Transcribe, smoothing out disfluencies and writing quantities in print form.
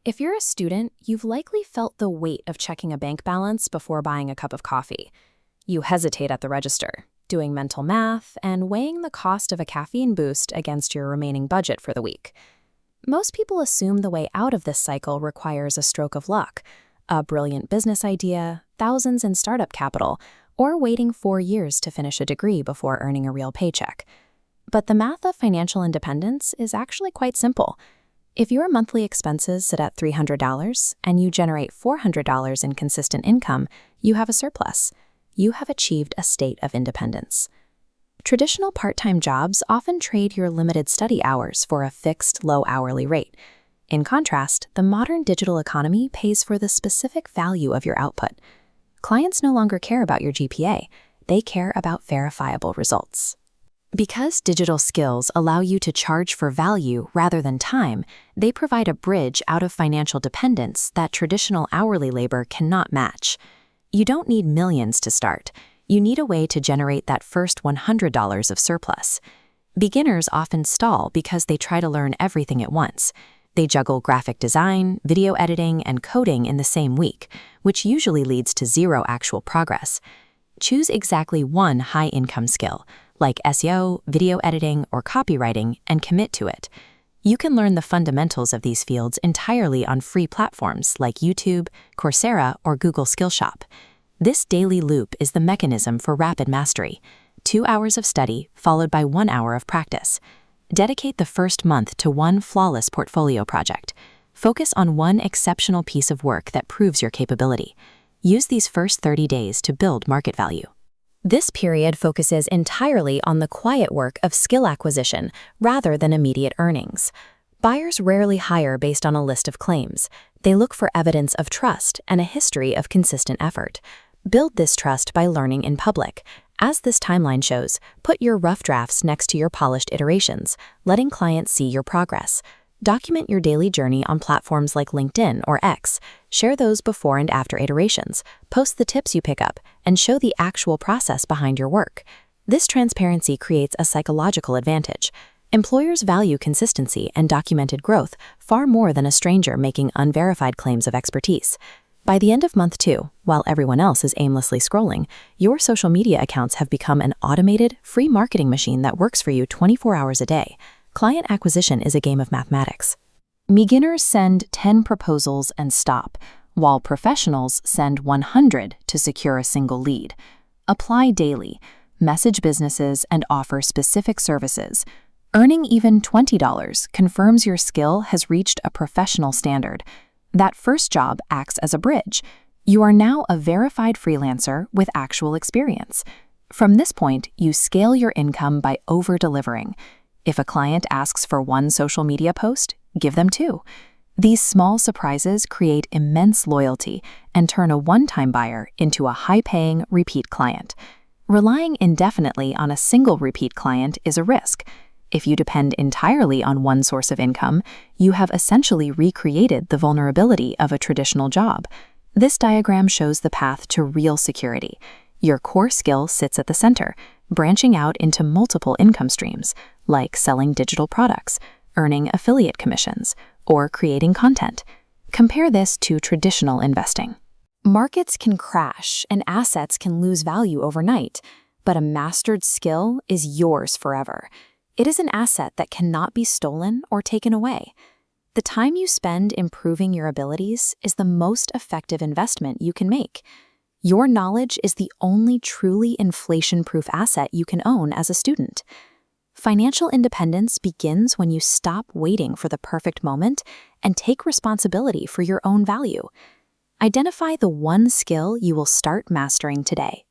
If you're a student, you've likely felt the weight of checking a bank balance before buying a cup of coffee. You hesitate at the register, doing mental math and weighing the cost of a caffeine boost against your remaining budget for the week. Most people assume the way out of this cycle requires a stroke of luck, a brilliant business idea, thousands in startup capital, or waiting 4 years to finish a degree before earning a real paycheck. But the math of financial independence is actually quite simple. If your monthly expenses sit at $300 and you generate $400 in consistent income, you have a surplus. You have achieved a state of independence. Traditional part-time jobs often trade your limited study hours for a fixed, low hourly rate. In contrast, the modern digital economy pays for the specific value of your output. Clients no longer care about your GPA. They care about verifiable results. Because digital skills allow you to charge for value rather than time, they provide a bridge out of financial dependence that traditional hourly labor cannot match. You don't need millions to start. You need a way to generate that first $100 of surplus. Beginners often stall because they try to learn everything at once. They juggle graphic design, video editing, and coding in the same week, which usually leads to zero actual progress. Choose exactly one high-income skill, like SEO, video editing, or copywriting, and commit to it. You can learn the fundamentals of these fields entirely on free platforms like YouTube, Coursera, or Google Skillshop. This daily loop is the mechanism for rapid mastery. 2 hours of study followed by 1 hour of practice. Dedicate the first month to one flawless portfolio project. Focus on one exceptional piece of work that proves your capability. Use these first 30 days to build market value. This period focuses entirely on the quiet work of skill acquisition rather than immediate earnings. Buyers rarely hire based on a list of claims. They look for evidence of trust and a history of consistent effort. Build this trust by learning in public. As this timeline shows, put your rough drafts next to your polished iterations, letting clients see your progress. Document your daily journey on platforms like LinkedIn or X. Share those before and after iterations, post the tips you pick up, and show the actual process behind your work. This transparency creates a psychological advantage. Employers value consistency and documented growth far more than a stranger making unverified claims of expertise. By the end of month 2, while everyone else is aimlessly scrolling, your social media accounts have become an automated, free marketing machine that works for you 24 hours a day. Client acquisition is a game of mathematics. Beginners send 10 proposals and stop, while professionals send 100 to secure a single lead. Apply daily, message businesses, and offer specific services. Earning even $20 confirms your skill has reached a professional standard. That first job acts as a bridge. You are now a verified freelancer with actual experience. From this point, you scale your income by over-delivering. If a client asks for 1 social media post, give them 2. These small surprises create immense loyalty and turn a one-time buyer into a high-paying repeat client. Relying indefinitely on a single repeat client is a risk. If you depend entirely on one source of income, you have essentially recreated the vulnerability of a traditional job. This diagram shows the path to real security. Your core skill sits at the center, branching out into multiple income streams, like selling digital products, earning affiliate commissions, or creating content. Compare this to traditional investing. Markets can crash and assets can lose value overnight, but a mastered skill is yours forever. It is an asset that cannot be stolen or taken away. The time you spend improving your abilities is the most effective investment you can make. Your knowledge is the only truly inflation-proof asset you can own as a student. Financial independence begins when you stop waiting for the perfect moment and take responsibility for your own value. Identify the one skill you will start mastering today.